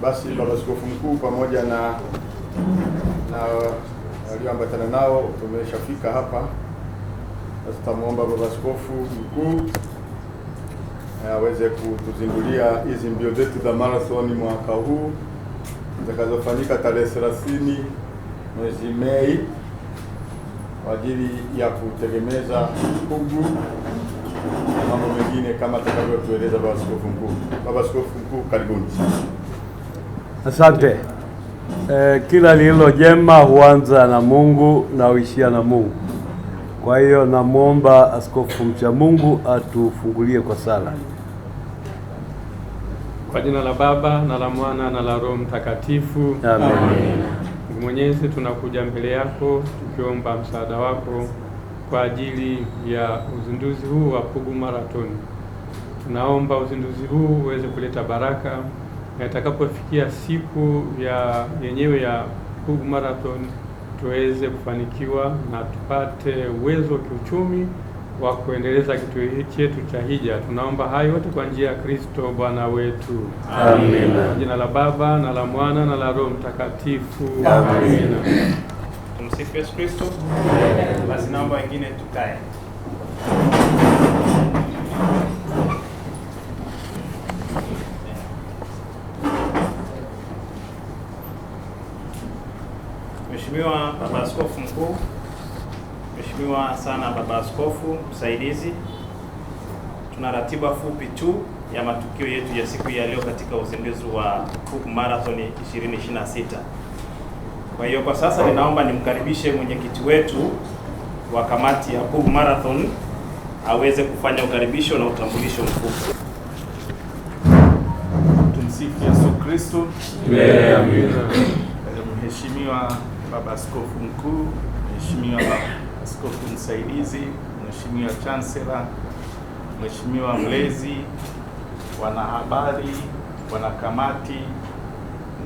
Basi Baba Askofu Mkuu pamoja na walioambatana nao tumeshafika hapa. Sasa tutamuomba Baba Askofu Mkuu aweze kutuzindulia hizi mbio zetu za marathon mwaka huu zitakazofanyika tarehe 30 mwezi Mei kwa ajili ya kutegemeza Pugu na mambo mengine kama atakavyotueleza Baba Askofu Mkuu. Baba Askofu Mkuu, karibuni. Asante. Kila lililo jema huanza na Mungu na huishia na Mungu. Kwa hiyo namuomba askofu mcha Mungu atufungulie kwa sala. Kwa jina la Baba na la Mwana na la Roho Mtakatifu. Amen. Mungu Mwenyezi, tunakuja mbele yako tukiomba msaada wako kwa ajili ya uzinduzi huu wa Pugu Marathon. Tunaomba uzinduzi huu uweze kuleta baraka na itakapofikia siku yenyewe ya Pugu Marathon tuweze kufanikiwa na tupate uwezo wa kiuchumi wa kuendeleza kituo chetu cha hija. Tunaomba hayo yote kwa njia ya Kristo Bwana wetu. Amen. Kwa jina la Baba na la Mwana na la Roho Mtakatifu. Amen. Tumsifu Yesu Kristo. Basi naomba wengine tukae. Mheshimiwa Baba Askofu Mkuu, Mheshimiwa sana Baba Askofu Msaidizi, tuna ratiba fupi tu ya matukio yetu ya siku ya leo katika uzinduzi wa Pugu Marathon 2026. Kwa hiyo kwa sasa ninaomba nimkaribishe mwenyekiti wetu wa kamati ya Pugu Marathon aweze kufanya ukaribisho na utambulisho mfupi. Tumsifu Yesu Kristo. Amen. Mheshimiwa Baba Askofu Mkuu, Mheshimiwa Baba Askofu Msaidizi, Mheshimiwa Chancellor, Mheshimiwa Mlezi, wanahabari, wanakamati,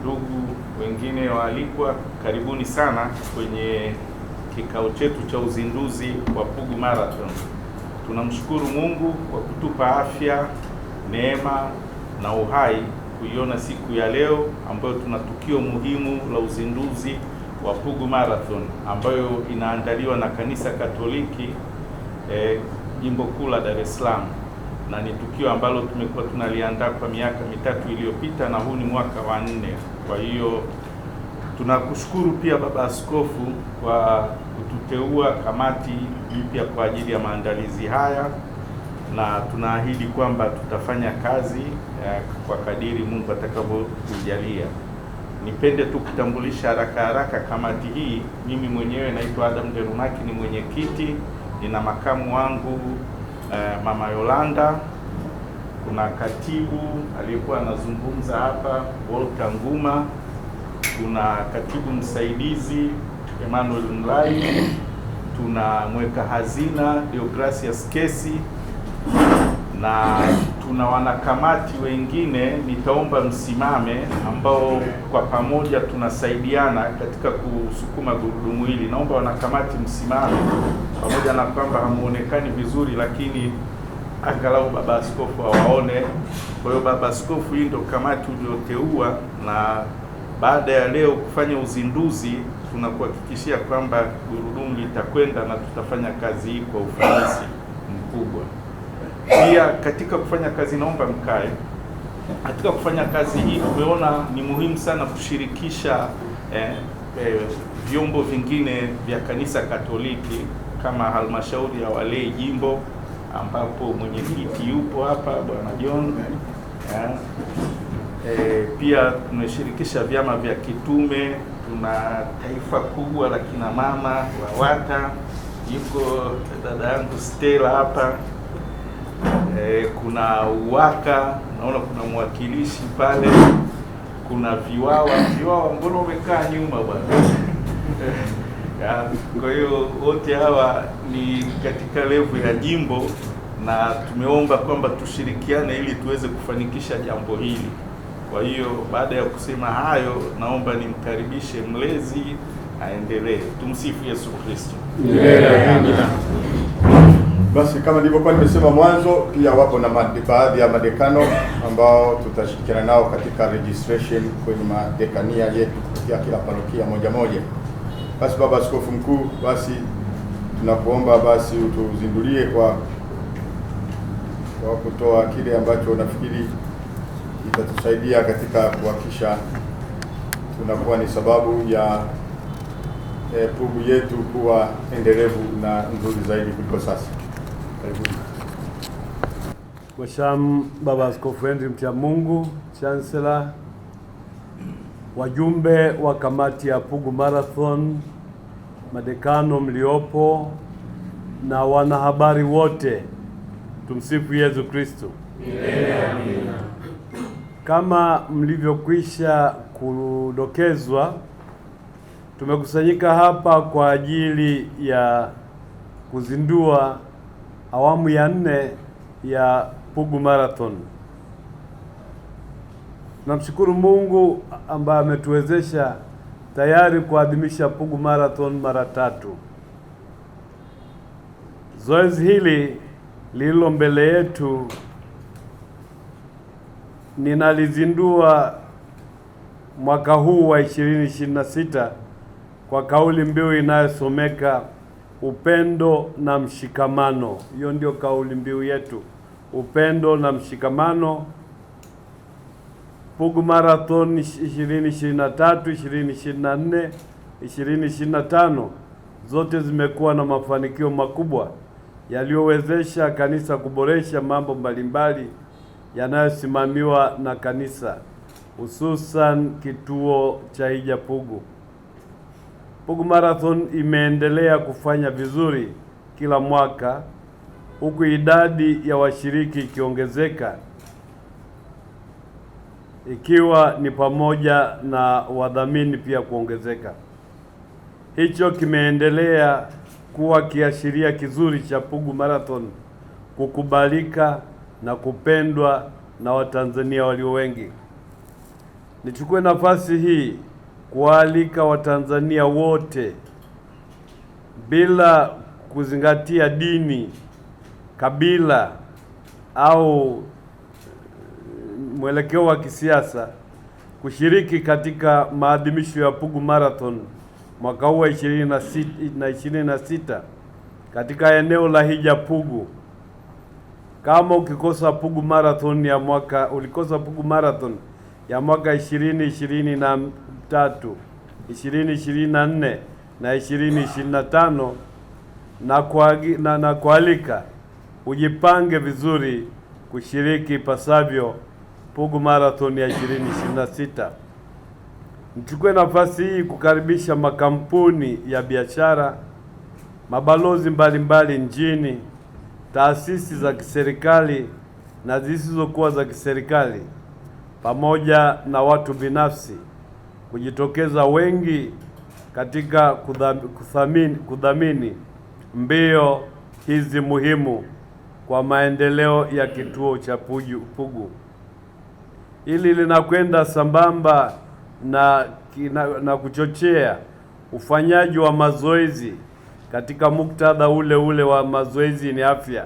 ndugu wengine waalikwa, karibuni sana kwenye kikao chetu cha uzinduzi wa Pugu Marathon. Tunamshukuru Mungu kwa kutupa afya, neema na uhai kuiona siku ya leo ambayo tuna tukio muhimu la uzinduzi wa Pugu Marathon ambayo inaandaliwa na Kanisa Katoliki Jimbo Kuu la Dar es Salaam, na ni tukio ambalo tumekuwa tunaliandaa kwa miaka mitatu iliyopita na huu ni mwaka wa 4. Kwa hiyo tunakushukuru pia Baba Askofu kwa kututeua kamati mpya kwa ajili ya maandalizi haya, na tunaahidi kwamba tutafanya kazi kwa kadiri Mungu atakavyotujalia. Nipende tu kutambulisha haraka kamati hii. Mimi mwenyewe naitwa Adam Derumaki, ni mwenyekiti. Nina makamu wangu Mama Yolanda. Kuna katibu aliyekuwa anazungumza hapa Walter Nguma. Kuna katibu msaidizi Emmanuel Mlai. Tuna mweka hazina Deogracias Kesi, na tuna wanakamati wengine nitaomba msimame, ambao kwa pamoja tunasaidiana katika kusukuma gurudumu hili. Naomba wanakamati msimame, pamoja na kwamba hamuonekani vizuri, lakini angalau Baba Askofu awaone. Kwa hiyo Baba Askofu, hii ndio kamati ulioteua, na baada ya leo kufanya uzinduzi tunakuhakikishia kwamba gurudumu litakwenda na tutafanya kazi hii kwa ufanisi mkubwa. Pia katika kufanya kazi, naomba mkae. Katika kufanya kazi hii tumeona ni muhimu sana kushirikisha vyombo vingine vya Kanisa Katoliki kama halmashauri ya walei jimbo, ambapo mwenyekiti yupo hapa Bwana John. Pia tumeshirikisha vyama vya kitume. Tuna taifa kubwa la kina mama WAWATA, yuko dada yangu Stella hapa. Kuna UWAKA, naona kuna mwakilishi pale. Kuna viwawa, mbona umekaa nyuma bwana? Kwa hiyo wote hawa ni katika level ya jimbo, na tumeomba kwamba tushirikiane ili tuweze kufanikisha jambo hili. Kwa hiyo baada ya kusema hayo, naomba nimkaribishe mlezi aendelee. Tumsifu Yesu Kristo. Amen. Basi kama nilivyokuwa nimesema mwanzo, pia wapo na baadhi ya madekano ambao tutashirikiana nao katika registration kwenye madekania yetu kupitia kila parokia moja moja. Basi Baba Askofu Mkuu, basi tunakuomba basi utuzindulie kwa kutoa kile ambacho nafikiri itatusaidia katika kuhakikisha tunakuwa ni sababu ya Pugu yetu kuwa endelevu na nzuri zaidi kuliko sasa. Karibuni. Mhashamu Baba Askofu Henry Mtiamungu, Chancellor, wajumbe wa kamati ya Pugu Marathon, madekano mliopo na wanahabari wote, tumsifu Yesu Kristo. Amina. Kama mlivyokwisha kudokezwa, tumekusanyika hapa kwa ajili ya kuzindua awamu ya 4 ya Pugu Marathon. Tunamshukuru Mungu ambaye ametuwezesha tayari kuadhimisha Pugu Marathon mara 3. Zoezi hili lililo mbele yetu ninalizindua mwaka huu wa 2026 kwa kauli mbiu inayosomeka upendo na mshikamano. Hiyo ndio kauli mbiu yetu, upendo na mshikamano. Pugu Marathon 2023, 2024, 2025 zote zimekuwa na mafanikio makubwa yaliyowezesha kanisa kuboresha mambo mbalimbali yanayosimamiwa na kanisa, hususan kituo cha Hija Pugu. Pugu Marathon imeendelea kufanya vizuri kila mwaka, huku idadi ya washiriki ikiongezeka, ikiwa ni pamoja na wadhamini pia kuongezeka. Hicho kimeendelea kuwa kiashiria kizuri cha Pugu Marathon kukubalika na kupendwa na Watanzania walio wengi. Nichukue nafasi hii kualika Watanzania wote bila kuzingatia dini, kabila au mwelekeo wa kisiasa kushiriki katika maadhimisho ya Pugu Marathon mwaka huu wa 2026 katika eneo la Hija Pugu. Kama ulikosa Pugu Marathon ya mwaka 2023, 2024 na 2025, na kualika ujipange vizuri kushiriki pasavyo Pugu Marathon ya 2026. Nichukue nafasi hii kukaribisha makampuni ya biashara, mabalozi mbalimbali nchini, taasisi za kiserikali na zisizokuwa za kiserikali, pamoja na watu binafsi kujitokeza wengi katika kudhamini mbio hizi muhimu kwa maendeleo ya kituo cha Pugu. Hili linakwenda sambamba na kuchochea ufanyaji wa mazoezi katika muktadha ule ule wa mazoezi ni afya.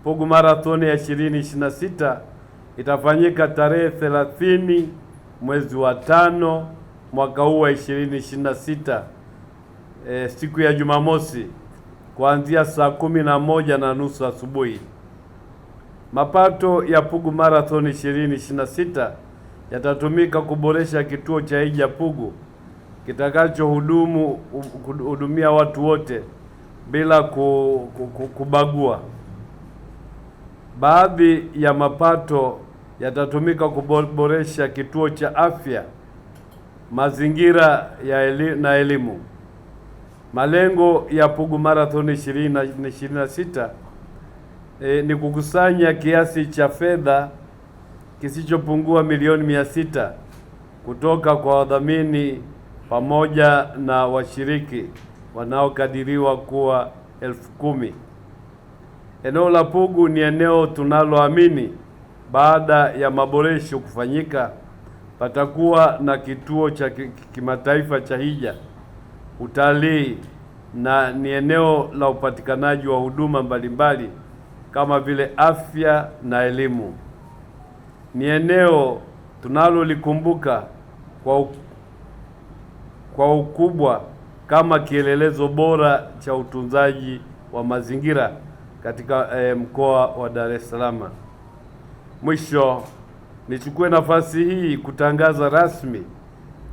Pugu Marathon ya 2026 itafanyika tarehe 30 mwezi wa 5 mwaka huu wa 2026, siku ya Jumamosi, kuanzia saa 11:30 asubuhi. Mapato ya Pugu Marathon 2026 yatatumika kuboresha kituo cha Hija Pugu kitakachohudumia watu wote bila kubagua. Baadhi ya mapato yatatumika kuboresha kituo cha afya, mazingira na elimu. Malengo ya Pugu Marathon 2026 ni kukusanya kiasi cha fedha kisichopungua milioni 600 kutoka kwa wadhamini pamoja na washiriki wanaokadiriwa kuwa 10,000. Eneo la Pugu ni eneo tunaloamini baada ya maboresho kufanyika patakuwa na kituo cha kimataifa cha hija, utalii, na ni eneo la upatikanaji wa huduma mbalimbali kama vile afya na elimu. Ni eneo tunalolikumbuka kwa ukubwa kama kielelezo bora cha utunzaji wa mazingira katika mkoa wa Dar es Salaam. Mwisho, nichukue nafasi hii kutangaza rasmi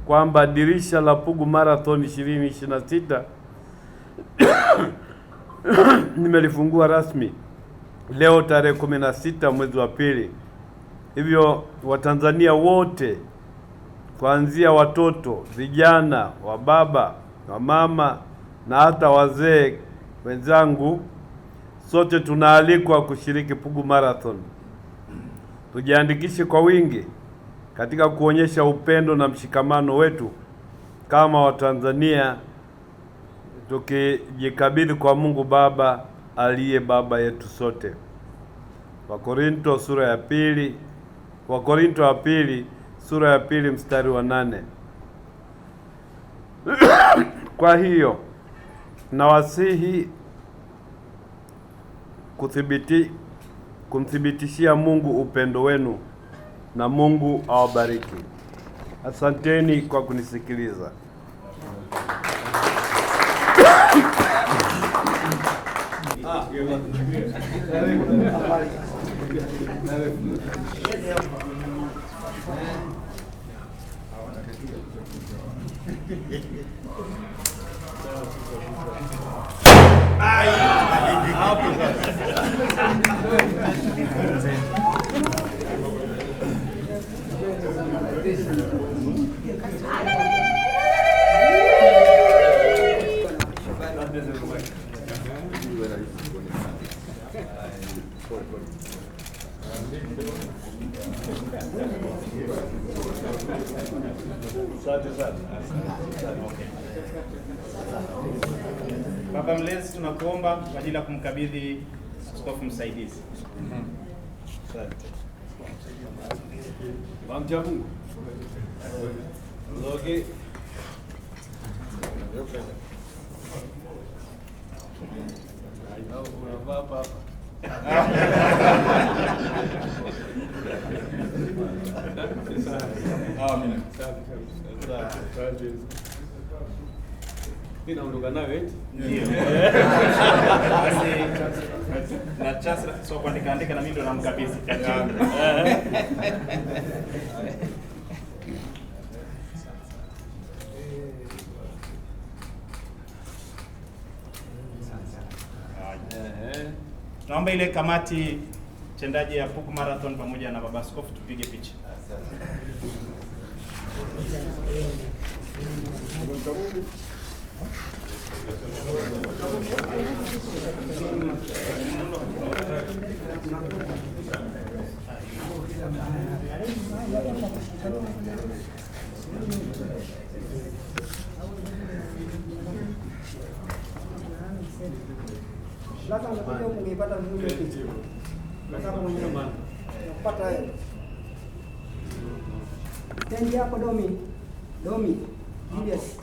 kwamba dirisha la Pugu Marathon 2026 nimelifungua rasmi leo tarehe 16 mwezi wa pili. Hivyo Watanzania wote kuanzia watoto, vijana, wababa, wamama na hata wazee wenzangu, sote tunaalikwa kushiriki Pugu Marathon. Tujiandikishe kwa wingi katika kuonyesha upendo na mshikamano wetu kama Watanzania, tukijikabidhi kwa Mungu Baba aliye baba yetu sote. Wakorinto wa pili sura ya pili mstari wa 8. Kwa hiyo nawasihi kumthibitishia Mungu upendo wenu, na Mungu awabariki. Asanteni kwa kunisikiliza. Baba Mlezi, tunakuomba kwa ajili ya kumkabidhi askofu msaidizi. Naondoka nawe eti? Ndio. Na chancellor sio kuandika na mimi ndo namkabidhi. Naomba ile kamati tendaji ya Pugu Marathon pamoja na baba askofu tupige picha. Sasa unakuja ungepata vizuri kitu. Sasa mwenyewe unapata tendi hapo Domi. Julius.